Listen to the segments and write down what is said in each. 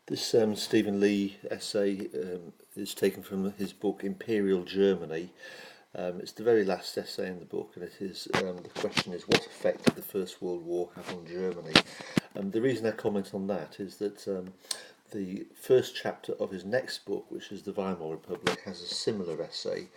This Stephen Lee essay is taken from his book Imperial Germany. It's the very last essay in the book, and it is the question is, what effect did the First World War have on Germany? The reason I comment on that is that the first chapter of his next book, which is the Weimar Republic, has a similar essay,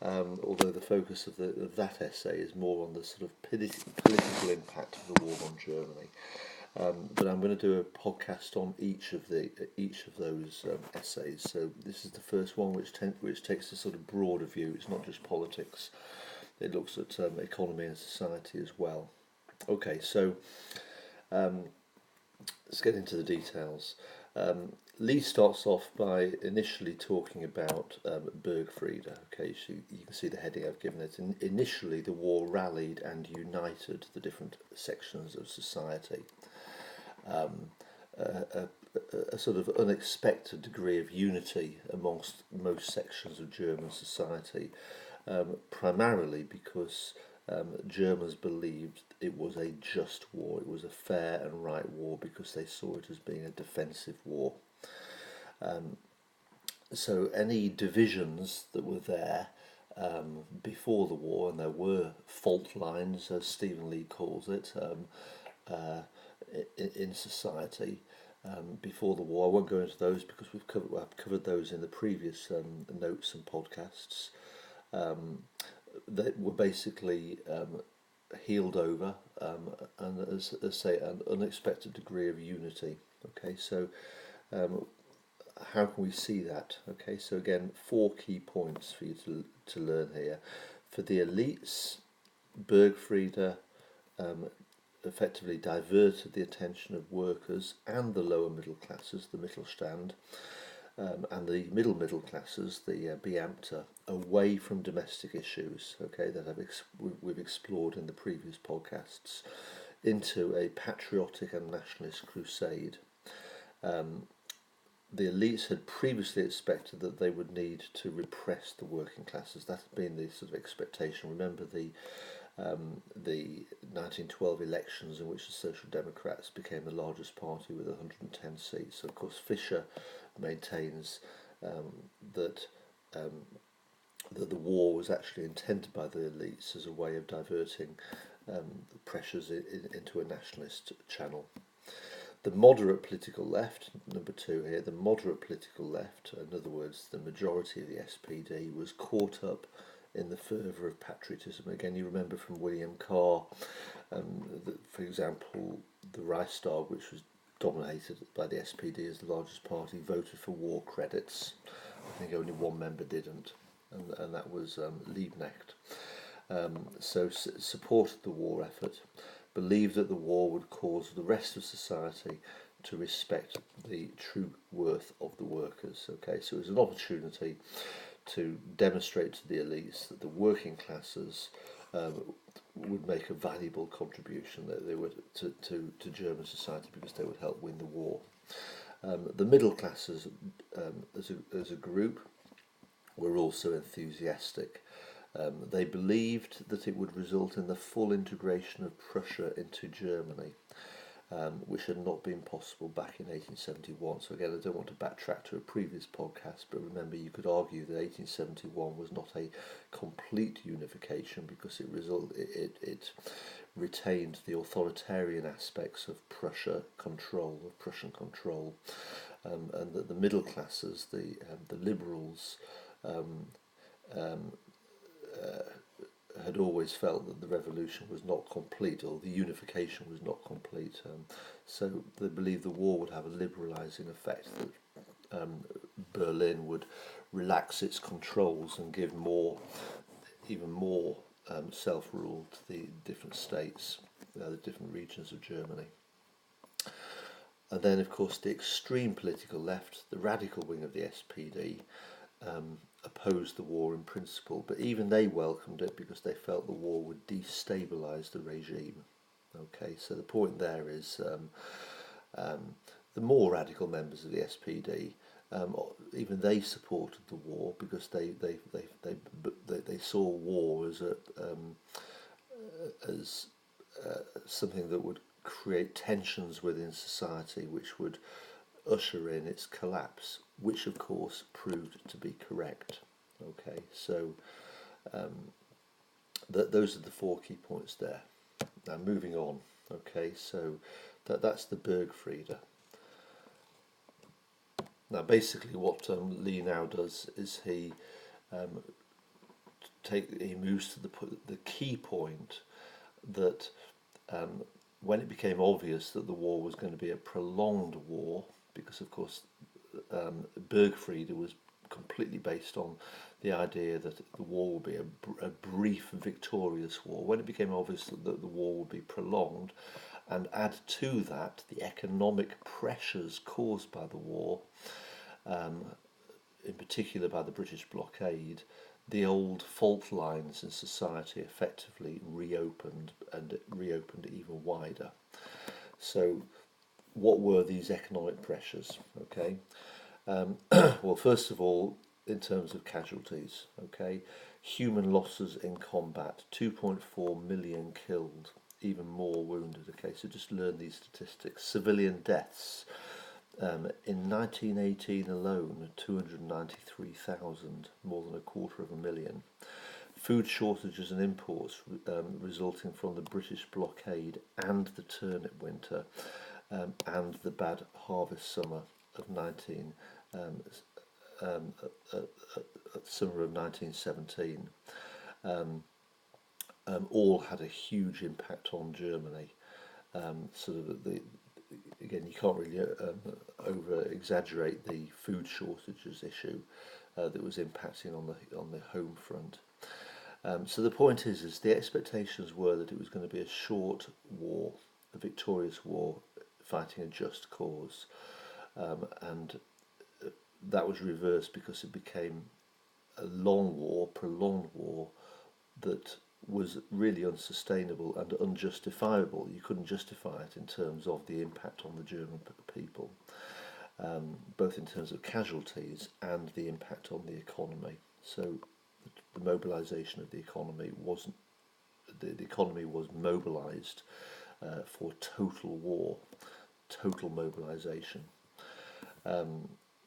although the focus of that essay is more on the sort of political impact of the war on Germany. But I'm going to do a podcast on each of those essays. So this is the first one, which takes a sort of broader view. It's not just politics; it looks at economy and society as well. Okay, so let's get into the details. Lee starts off by initially talking about Burgfriede. Okay, so you can see the heading I've given it. Initially, the war rallied and united the different sections of society. A sort of unexpected degree of unity amongst most sections of German society, primarily because Germans believed it was a just war, it was a fair and right war because they saw it as being a defensive war. So any divisions that were there before the war, and there were fault lines, as Stephen Lee calls it, in society before the war. I won't go into those because I've covered those in the previous notes and podcasts. That were basically healed over, and as I say, an unexpected degree of unity. Okay, so how can we see that? Okay, so again, 4 key points for you to learn here. For the elites, Burgfriede effectively diverted the attention of workers and the lower middle classes, the Mittelstand, and the middle classes, the Beamte, away from domestic issues, okay, that we've explored in the previous podcasts, into a patriotic and nationalist crusade. The elites had previously expected that they would need to repress the working classes. That had been the sort of expectation. Remember the 1912 elections, in which the Social Democrats became the largest party with 110 seats. So of course Fischer maintains that the war was actually intended by the elites as a way of diverting the pressures into a nationalist channel. The moderate political left, number 2 here, the moderate political left, in other words, the majority of the SPD, was caught up in the fervour of patriotism. Again, you remember from William Carr, for example, the Reichstag, which was dominated by the SPD as the largest party, voted for war credits. I think only one member didn't, and that was Liebknecht. So supported the war effort, believed that the war would cause the rest of society to respect the true worth of the workers. Okay, so it was an opportunity to demonstrate to the elites that the working classes would make a valuable contribution, that they would to German society, because they would help win the war. The middle classes, as a group, were also enthusiastic. They believed that it would result in the full integration of Prussia into Germany, which had not been possible back in 1871. So again, I don't want to backtrack to a previous podcast, but remember, you could argue that 1871 was not a complete unification because it retained the authoritarian aspects of Prussian control, and that the middle classes, the liberals, had always felt that the revolution was not complete, or the unification was not complete. So they believed the war would have a liberalising effect, that Berlin would relax its controls and give even more self-rule to the different states, the different regions of Germany. And then, of course, the extreme political left, the radical wing of the SPD, opposed the war in principle, but even they welcomed it because they felt the war would destabilise the regime. Okay, so the point there is the more radical members of the SPD, even they supported the war because they saw war as something that would create tensions within society, which would usher in its collapse, which of course proved to be correct. Okay, so those are the 4 key points there. Now moving on. Okay, so that's the Burgfriede. Now basically what Lee now does is he moves to the key point that when it became obvious that the war was going to be a prolonged war, because of course Burgfriede was completely based on the idea that the war would be a brief victorious war. When it became obvious that the war would be prolonged, and add to that the economic pressures caused by the war, in particular by the British blockade, the old fault lines in society effectively reopened, and reopened even wider. So what were these economic pressures? Okay, well, first of all, in terms of casualties, okay, human losses in combat, 2.4 million killed, even more wounded. Okay, so just learn these statistics. Civilian deaths, in 1918 alone, 293,000, more than 250,000. Food shortages and imports resulting from the British blockade and the turnip winter, and the bad harvest summer of summer of 1917, all had a huge impact on Germany. Sort of again, you can't really over exaggerate the food shortages issue that was impacting on the home front. So the point is the expectations were that it was going to be a short war, a victorious war, fighting a just cause, and that was reversed because it became a long war, prolonged war, that was really unsustainable and unjustifiable. You couldn't justify it in terms of the impact on the German people, both in terms of casualties and the impact on the economy. So the mobilisation of the economy wasn't, the economy was mobilised for total war, total mobilisation.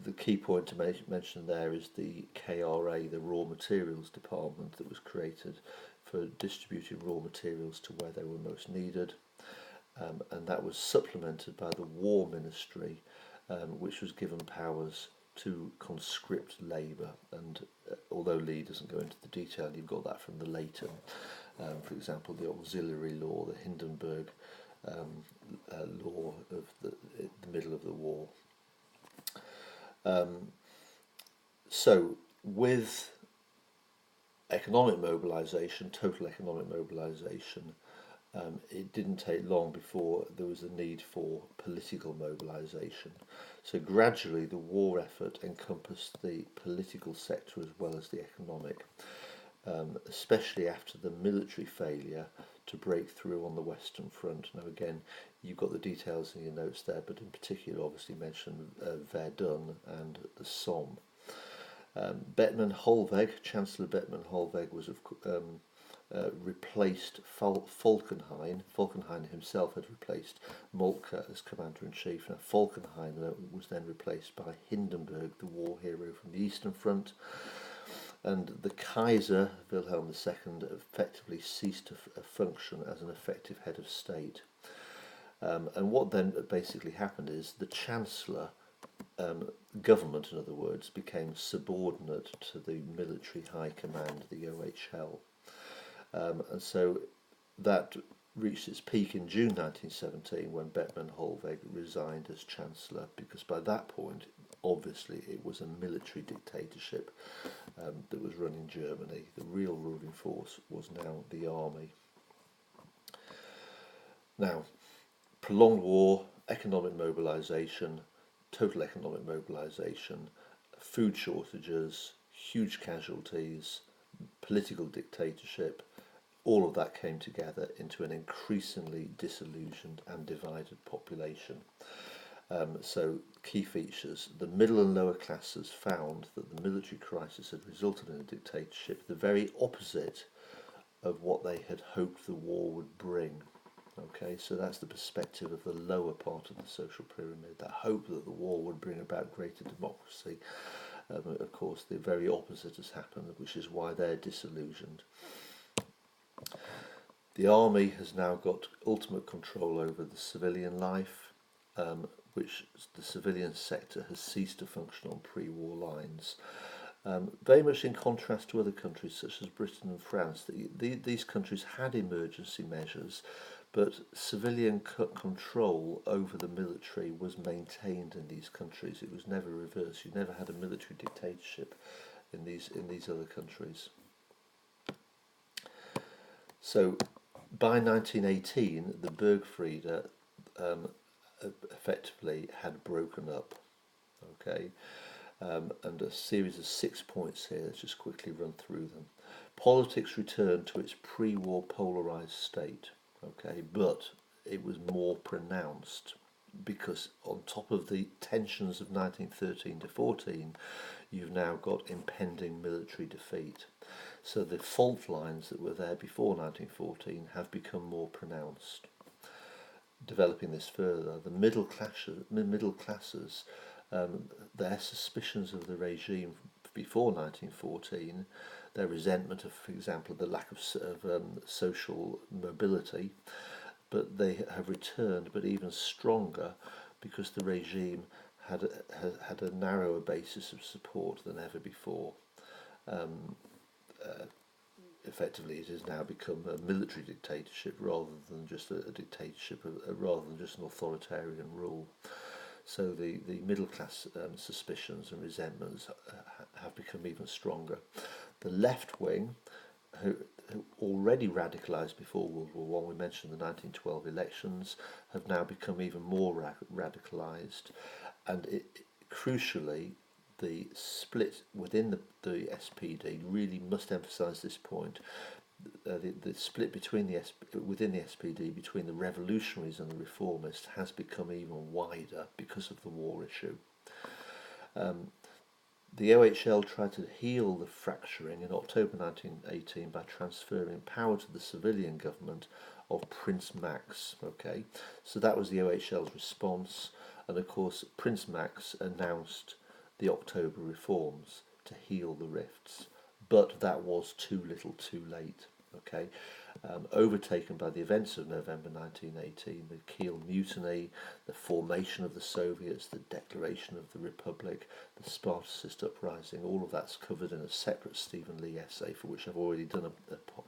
The key point to mention there is the KRA, the Raw Materials Department, that was created for distributing raw materials to where they were most needed, and that was supplemented by the War Ministry, which was given powers to conscript labour. And although Lee doesn't go into the detail, you've got that from the Leighton, for example, the auxiliary law, the Hindenburg law of the middle of the war. So with economic mobilisation, total economic mobilisation, it didn't take long before there was a need for political mobilisation. So gradually the war effort encompassed the political sector as well as the economic, especially after the military failure to break through on the Western Front. Now again, you've got the details in your notes there, but in particular obviously mention Verdun and the Somme. Bethmann Hollweg, Chancellor Bethmann Hollweg, was replaced Falkenhayn. Falkenhayn himself had replaced Moltke as Commander-in-Chief. Now Falkenhayn was then replaced by Hindenburg, the war hero from the Eastern Front. And the Kaiser, Wilhelm II, effectively ceased to function as an effective head of state. And what then basically happened is the Chancellor, government in other words, became subordinate to the military high command, the OHL. And so that reached its peak in June 1917 when Bethmann Hollweg resigned as Chancellor, because by that point obviously it was a military dictatorship that was running Germany. The real ruling force was now the army. Now, prolonged war, economic mobilisation, total economic mobilisation, food shortages, huge casualties, political dictatorship, all of that came together into an increasingly disillusioned and divided population. So key features: the middle and lower classes found that the military crisis had resulted in a dictatorship, the very opposite of what they had hoped the war would bring. Okay, so that's the perspective of the lower part of the social pyramid, that hope that the war would bring about greater democracy. Of course, the very opposite has happened, which is why they're disillusioned. The army has now got ultimate control over the civilian life, which the civilian sector has ceased to function on pre-war lines. Very much in contrast to other countries such as Britain and France, these countries had emergency measures, but civilian control over the military was maintained in these countries. It was never reversed. You never had a military dictatorship in these other countries. So by 1918, the Burgfriede effectively had broken up. Okay. And a series of 6 points here. Let's just quickly run through them. Politics returned to its pre-war polarised state, okay, but it was more pronounced because on top of the tensions of 1913 to 14, you've now got impending military defeat. So the fault lines that were there before 1914 have become more pronounced. Developing this further, the middle classes, their suspicions of the regime before 1914, their resentment of, for example, the lack of social mobility, but they have returned, but even stronger, because the regime had a narrower basis of support than ever before. Effectively, it has now become a military dictatorship rather than just a dictatorship, rather than just an authoritarian rule. So the middle class suspicions and resentments have become even stronger. The left wing, who already radicalised before World War I, we mentioned the 1912 elections, have now become even more radicalised, and crucially, the split within the SPD really must emphasise this point. The split between within the SPD between the revolutionaries and the reformists has become even wider because of the war issue. The OHL tried to heal the fracturing in October 1918 by transferring power to the civilian government of Prince Max. Okay, so that was the OHL's response, and of course Prince Max announced the October reforms to heal the rifts, but that was too little too late. Okay, overtaken by the events of November 1918, the Kiel Mutiny, the formation of the Soviets, the declaration of the Republic, the Spartacist uprising, all of that's covered in a separate Stephen Lee essay for which I've already done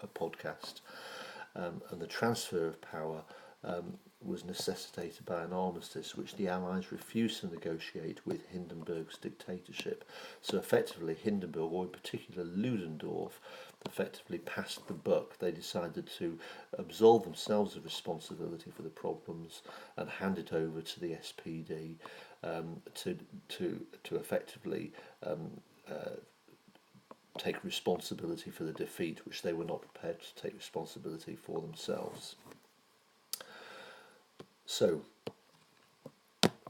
a podcast. And the transfer of power was necessitated by an armistice which the Allies refused to negotiate with Hindenburg's dictatorship. So effectively Hindenburg, or in particular Ludendorff, effectively passed the buck. They decided to absolve themselves of responsibility for the problems and hand it over to the SPD to effectively take responsibility for the defeat, which they were not prepared to take responsibility for themselves. So,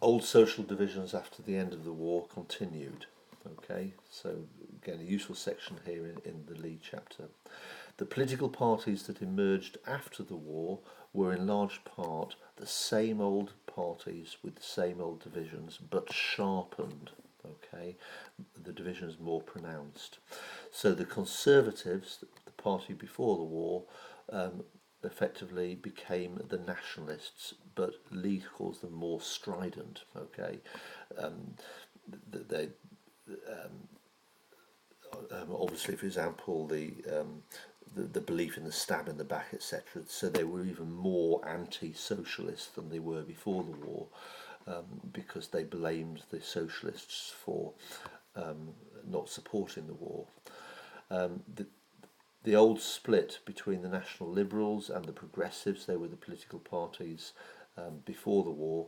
old social divisions after the end of the war continued. Okay, so again, a useful section here in the Lee chapter. The political parties that emerged after the war were in large part the same old parties with the same old divisions, but sharpened. Okay, the divisions more pronounced. So the Conservatives, the party before the war, effectively became the nationalists, but Lee calls them more strident. Okay, they obviously, for example, the belief in the stab in the back, etc. So they were even more anti-socialist than they were before the war, because they blamed the socialists for not supporting the war. The old split between the National Liberals and the Progressives, they were the political parties before the war,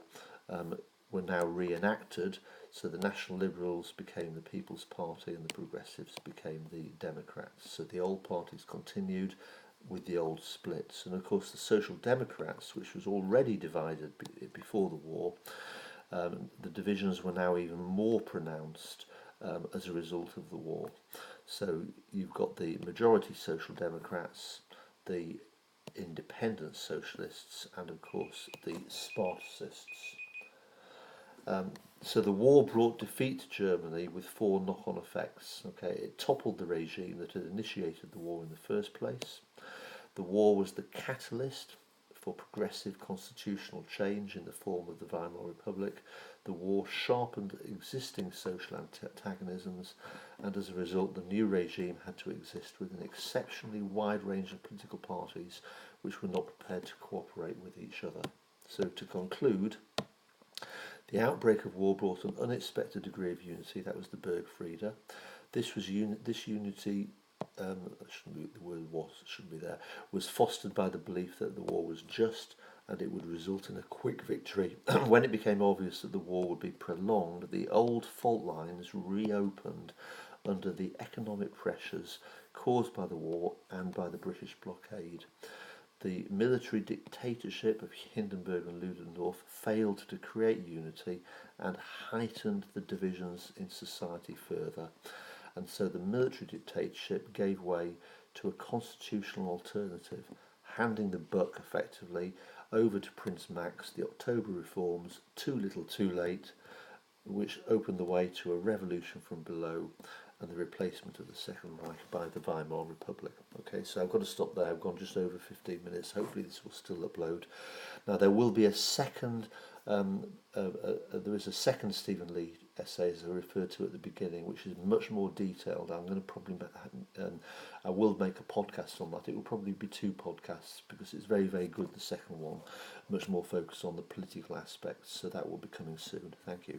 were now reenacted. So the National Liberals became the People's Party and the Progressives became the Democrats. So the old parties continued with the old splits. And of course the Social Democrats, which was already divided before the war, the divisions were now even more pronounced as a result of the war. So you've got the majority Social Democrats, the independent socialists and, of course, the Spartacists. So the war brought defeat to Germany with 4 knock-on effects. Okay, it toppled the regime that had initiated the war in the first place. The war was the catalyst for progressive constitutional change in the form of the Weimar Republic. The war sharpened existing social antagonisms, and as a result the new regime had to exist with an exceptionally wide range of political parties which were not prepared to cooperate with each other. So to conclude, the outbreak of war brought an unexpected degree of unity. That was the Burgfriede. This unity, the word was shouldn't be there, was fostered by the belief that the war was just and it would result in a quick victory. When it became obvious that the war would be prolonged, the old fault lines reopened under the economic pressures caused by the war and by the British blockade. The military dictatorship of Hindenburg and Ludendorff failed to create unity and heightened the divisions in society further. And so the military dictatorship gave way to a constitutional alternative, handing the buck effectively over to Prince Max, the October reforms, too little too late, which opened the way to a revolution from below and the replacement of the Second Reich by the Weimar Republic. Okay, so I've got to stop there. I've gone just over 15 minutes. Hopefully this will still upload. Now there will be a second, there is a second Stephen Lee essay, as I referred to at the beginning, which is much more detailed. I'm going to probably, I will make a podcast on that. It will probably be 2 podcasts because it's very, very good, the second one, much more focused on the political aspects. So that will be coming soon. Thank you.